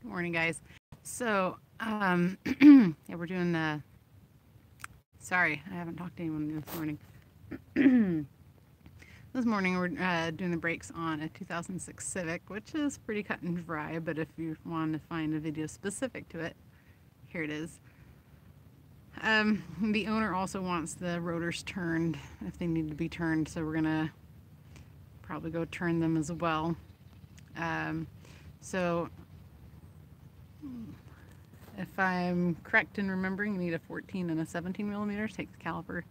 Morning, guys. So, yeah, we're doing sorry, I haven't talked to anyone this morning. This morning we're doing the brakes on a 2006 Civic, which is pretty cut and dry, but if you want to find a video specific to it, here it is. The owner also wants the rotors turned if they need to be turned, so we're gonna probably go turn them as well. So if I'm correct in remembering, you need a 14 and a 17 millimeter to take the caliper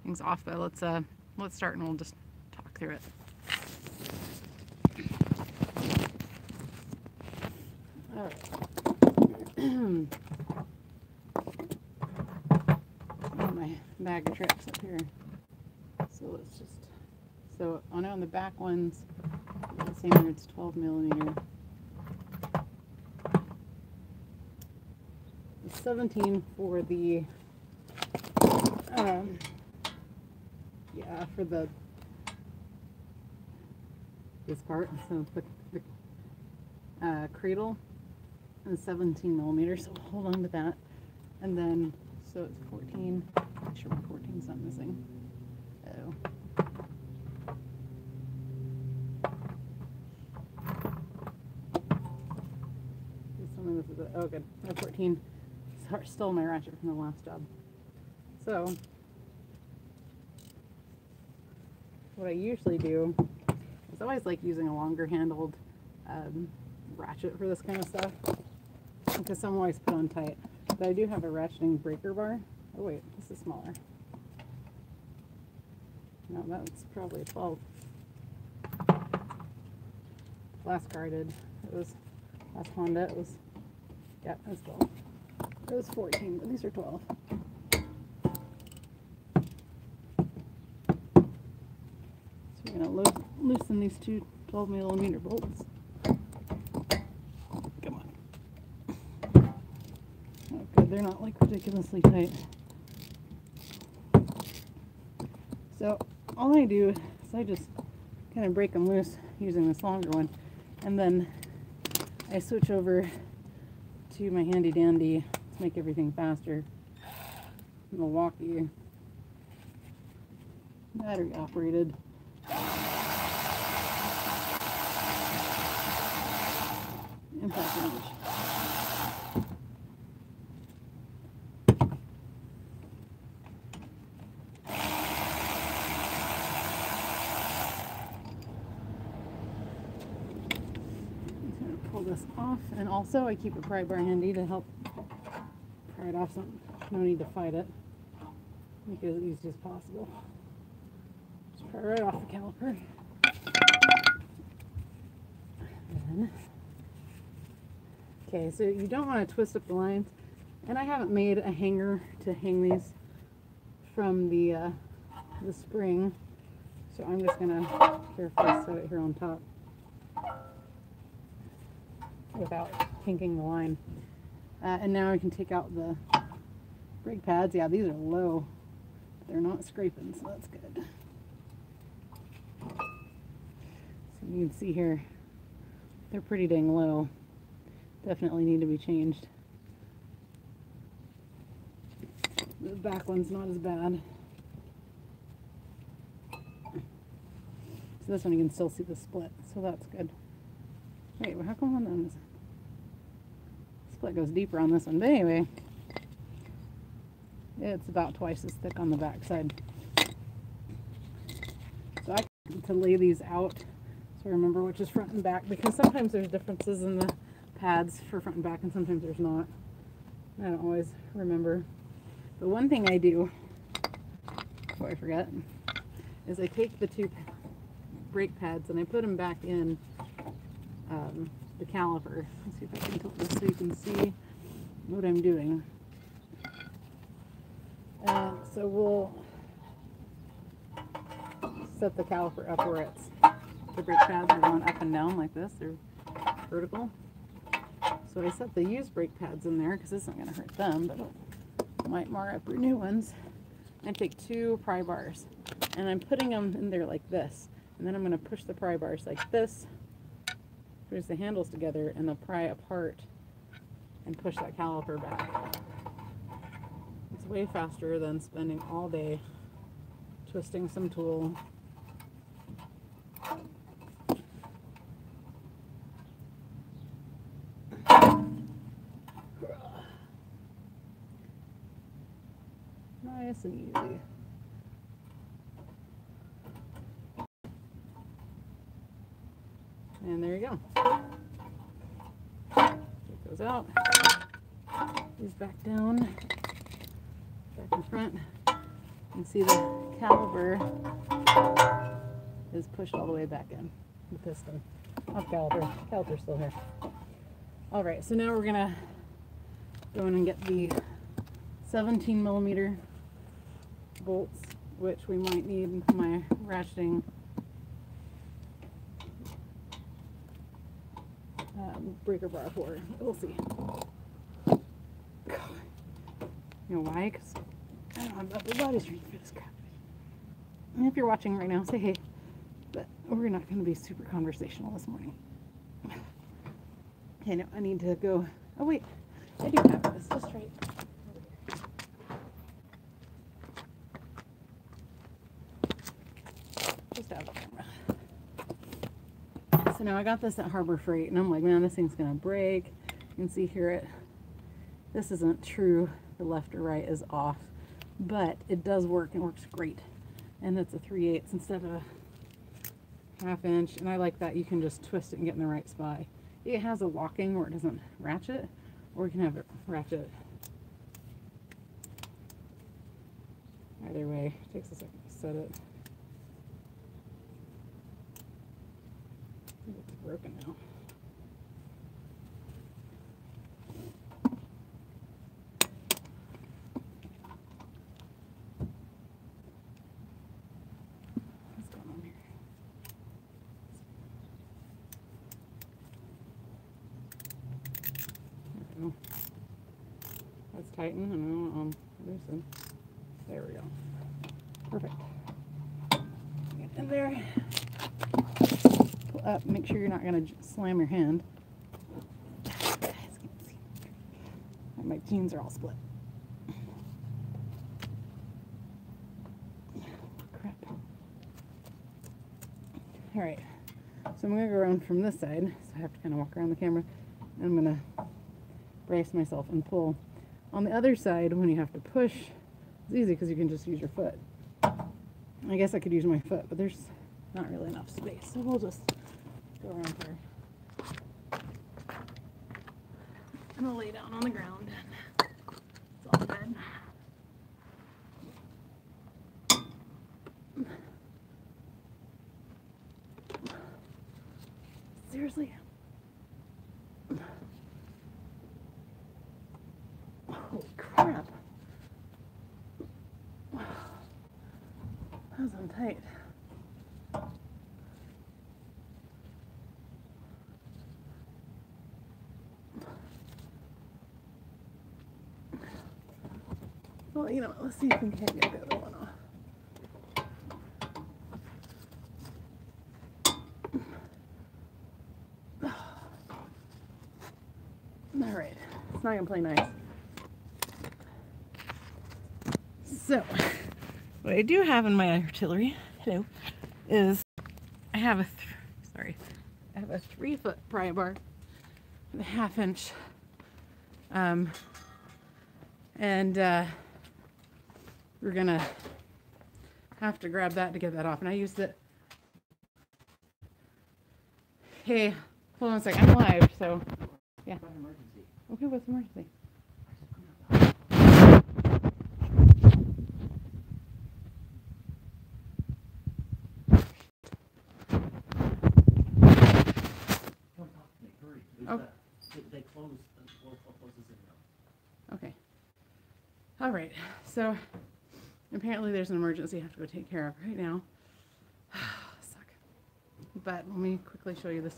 things off, but let's start and we'll just talk through it. All right. My bag of tricks up here. So let's just, on the back ones, the same here, it's 12 millimeter. 17 for the for this part, so the cradle, and 17 millimeters, so hold on to that. And then so it's 14, make sure my 14's not missing. Oh, this is it. Oh, good. 14. Stole my ratchet from the last job. So what I usually do is I always like using a longer handled ratchet for this kind of stuff because some always put on tight. But I do have a ratcheting breaker bar. Oh wait, this is smaller. No, that's probably a 12. Last car I did, it was last Honda, it was, yeah, it was 12. It was 14, but these are 12. So we're going to loosen these two 12 millimeter bolts. Come on. Okay, they're not like ridiculously tight. So all I do is I just kind of break them loose using this longer one, and then I switch over to my handy dandy to make everything faster, Milwaukee battery operated impact wrench. Pull this off, and also I keep a pry bar handy to help pry it off. No need to fight it. Make it as easy as possible. Just pry right off the caliper. And then, okay, so you don't want to twist up the lines, and I haven't made a hanger to hang these from the spring, so I'm just gonna carefully set it here on top without kinking the line. And now I can take out the brake pads. Yeah, these are low, but they're not scraping, so that's good. So you can see here, they're pretty dang low. Definitely need to be changed. The back one's not as bad. So this one you can still see the split, so that's good. Wait, how come one on this split goes deeper on this one? But anyway, it's about twice as thick on the back side. So I like to lay these out so I remember which is front and back, because sometimes there's differences in the pads for front and back and sometimes there's not. I don't always remember. But one thing I do, before I forget, is I take the two brake pads and I put them back in the caliper. Let's see if I can tilt this so you can see what I'm doing. So we'll set the caliper up where it's, the brake pads are going up and down like this, they're vertical. So I set the used brake pads in there because this isn't going to hurt them, but it might mar up your new ones. I take two pry bars and I'm putting them in there like this, and then I'm going to push the pry bars like this, push the handles together, and they'll pry apart and push that caliper back. It's way faster than spending all day twisting some tool. Nice and easy. And there you go. Take those out. These back down. Back in front. You can see the caliper is pushed all the way back in. The piston. Not the caliper. Caliper's still here. Alright, so now we're going to go in and get the 17mm bolts, which we might need my ratcheting breaker bar for. We'll see. You know why? Because I don't have upper body strength for this crap. And if you're watching right now, say hey. But we're not going to be super conversational this morning. Okay, no, I need to go. Oh wait, I do have this just right over here. Just out of the camera. So now I got this at Harbor Freight, and I'm like, man, this thing's gonna break. You can see here this isn't true. The left or right is off, but it does work. It works great, and it's a 3/8 instead of a 1/2 inch. And I like that you can just twist it and get in the right spot. It has a locking where it doesn't ratchet, or you can have it ratchet. Either way, it takes a second to set it. I think it's broken now. What's going on here? Let's tighten and loosen. There we go. Perfect. Get in there. Pull up. Make sure you're not going to slam your hand. Guys can't see. My jeans are all split. Crap. All right. So I'm going to go around from this side. So I have to kind of walk around the camera. And I'm going to brace myself and pull. On the other side, when you have to push, it's easy because you can just use your foot. I guess I could use my foot, but there's not really enough space, so we'll just go around here. I'm gonna lay down on the ground. It's all good. Seriously? Holy crap. That was tight. Well, you know what, let's see if we can get the other one off. Alright, it's not going to play nice. So, what I do have in my artillery, is I have a 3-foot pry bar with a 1/2 inch, and we're gonna have to grab that to get that off. And I used it. Hey, hold on a second. I'm live, so yeah. Okay, what's the emergency? They close. Okay. All right. So apparently there's an emergency I have to go take care of right now. Suck. But let me quickly show you this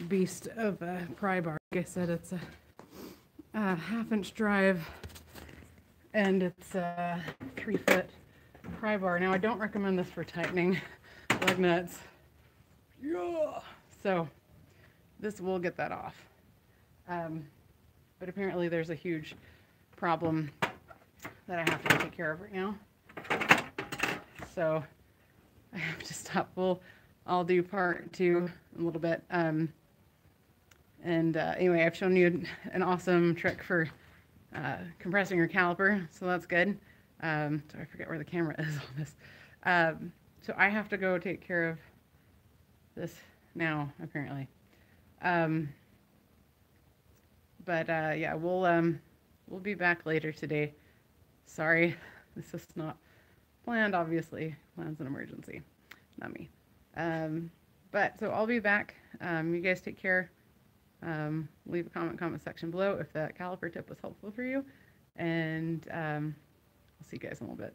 beast of a pry bar. Like I said, it's a 1/2 inch drive, and it's a 3-foot pry bar. Now I don't recommend this for tightening lug nuts. Yeah. So this will get that off. But but apparently there's a huge problem that I have to go take care of right now. So I have to stop. I'll do part 2 in a little bit. Anyway, I've shown you an awesome trick for compressing your caliper, so that's good. So I forget where the camera is on this. So I have to go take care of this now, apparently. Yeah, we'll be back later today. Sorry, this is not planned, obviously. Plan's an emergency, not me. So I'll be back. You guys take care. Leave a comment section below if that caliper tip was helpful for you. And I'll see you guys in a little bit.